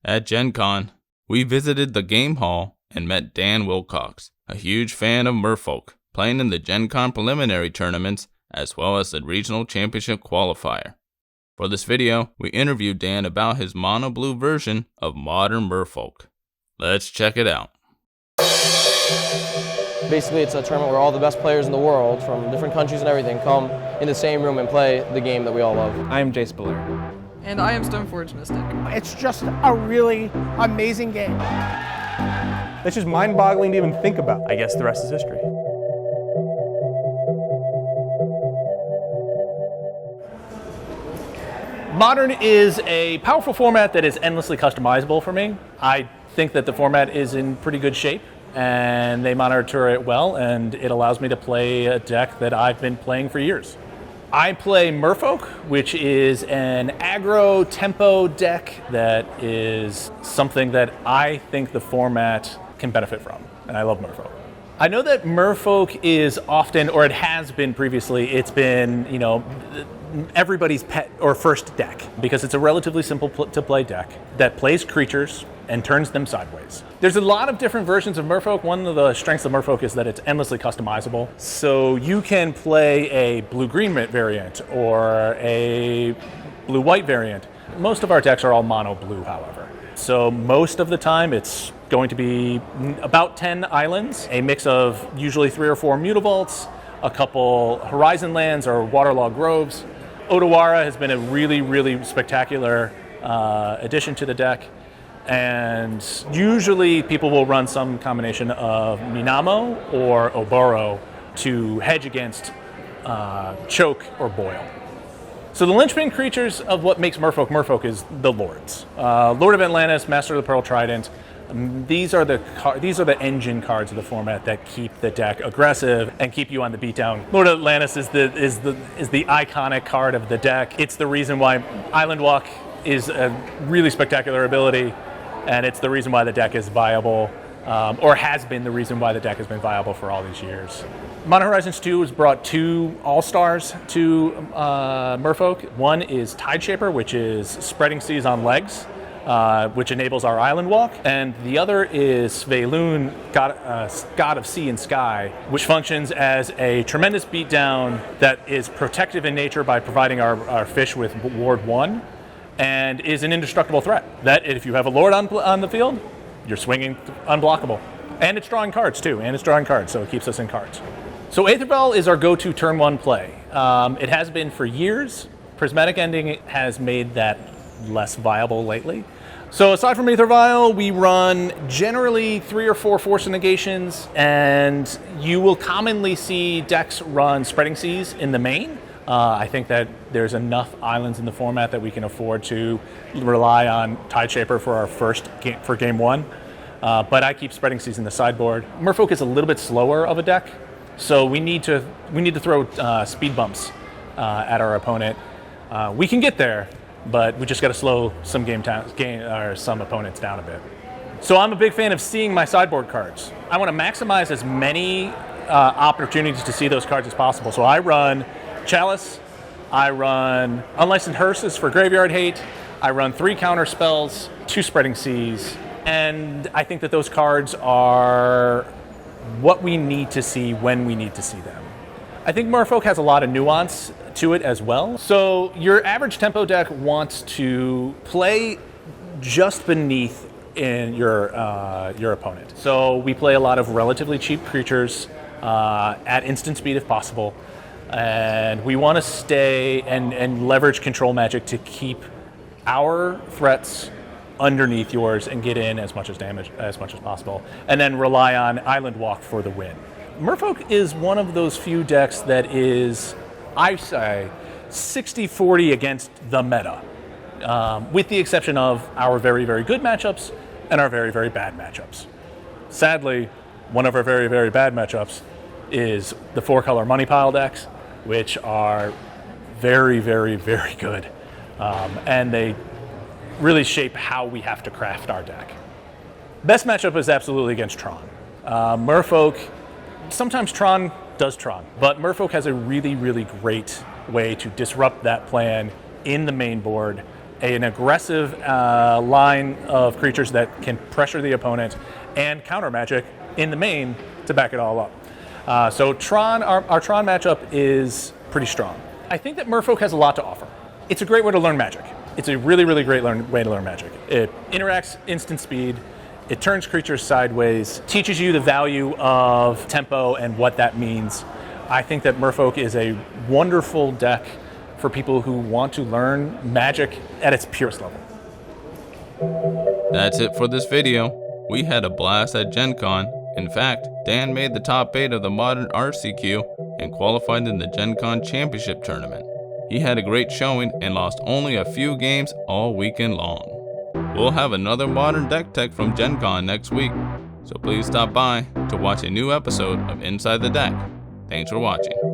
At Gen Con, we visited the game hall and met Dan Wilcox, a huge fan of Merfolk, playing in the Gen Con preliminary tournaments as well as the regional championship qualifier. For this video, we interviewed Dan about his mono blue version of Modern Merfolk. Let's check it out. Basically, it's a tournament where all the best players in the world from different countries and everything come in the same room and play the game that we all love. I am Jace Belair. And I am Stoneforge Mystic. It's just a really amazing game. It's just mind-boggling to even think about. I guess the rest is history. Modern is a powerful format that is endlessly customizable for me. I think that the format is in pretty good shape, and they monitor it well, and it allows me to play a deck that I've been playing for years. I play Merfolk, which is an aggro tempo deck that is something that I think the format can benefit from, and I love Merfolk. I know that Merfolk is often, or it has been previously, it's been, everybody's pet or first deck, because it's a relatively simple to play deck that plays creatures and turns them sideways. There's a lot of different versions of Merfolk. One of the strengths of Merfolk is that it's endlessly customizable. So you can play a blue-green variant or a blue-white variant. Most of our decks are all mono-blue, however. So most of the time it's going to be about 10 islands, a mix of usually 3 or 4 Mutavaults, a couple Horizon lands or Waterlogged Groves. Otawara has been a really, really spectacular addition to the deck. And usually people will run some combination of Minamo or Oboro to hedge against choke or boil. So the linchpin creatures of what makes Merfolk Merfolk is the Lords. Lord of Atlantis, Master of the Pearl Trident. These are the engine cards of the format that keep the deck aggressive and keep you on the beatdown. Lord of Atlantis is the iconic card of the deck. It's the reason why Island Walk is a really spectacular ability, and it's the reason why the deck is viable, or has been the reason why the deck has been viable for all these years. Modern Horizons 2 has brought 2 all-stars to Merfolk. One is Tideshaper, which is spreading seas on legs, which enables our Island Walk, and the other is Svyelun, God of Sea and Sky, which functions as a tremendous beatdown that is protective in nature by providing our fish with Ward 1, and is an indestructible threat. That if you have a Lord on the field, you're swinging unblockable. And it's drawing cards too, so it keeps us in cards. So Aether Vial is our go-to turn 1 play. It has been for years. Prismatic Ending has made that less viable lately. So aside from Aether Vial, we run generally 3 or 4 Force of Negations, and you will commonly see decks run Spreading Seas in the main. I think that there's enough islands in the format that we can afford to rely on Tideshaper for our first game, for game 1. But I keep Spreading Seas in the sideboard. Merfolk is a little bit slower of a deck, so we need to throw speed bumps at our opponent. We can get there, but we just got to slow some some opponents down a bit. So I'm a big fan of seeing my sideboard cards. I want to maximize as many opportunities to see those cards as possible. So I run Chalice, I run Unlicensed Hearses for Graveyard Hate, I run 3 Counterspells, 2 Spreading Seas, and I think that those cards are what we need to see when we need to see them. I think Merfolk has a lot of nuance to it as well. So your average tempo deck wants to play just beneath in your opponent. So we play a lot of relatively cheap creatures at instant speed if possible. And we want to stay and leverage control magic to keep our threats underneath yours and get in as much as damage as possible, and then rely on Island Walk for the win. Merfolk is one of those few decks that is, I say, 60-40 against the meta, with the exception of our very, very good matchups and our very, very bad matchups. Sadly, one of our very, very bad matchups is the 4-color money pile decks, which are very, very, very good. And they really shape how we have to craft our deck. Best matchup is absolutely against Tron. Merfolk, sometimes Tron does Tron, but Merfolk has a really, really great way to disrupt that plan in the main board an aggressive line of creatures that can pressure the opponent and counter magic in the main to back it all up. So Tron, our Tron matchup is pretty strong. I think that Merfolk has a lot to offer. It's a great way to learn magic. It's a really, really great way to learn magic. It interacts instant speed. It turns creatures sideways, teaches you the value of tempo and what that means. I think that Merfolk is a wonderful deck for people who want to learn magic at its purest level. That's it for this video. We had a blast at Gen Con. In fact, Dan made the top 8 of the Modern RCQ and qualified in the Gen Con Championship Tournament. He had a great showing and lost only a few games all weekend long. We'll have another Modern Deck Tech from Gen Con next week, so please stop by to watch a new episode of Inside the Deck. Thanks for watching.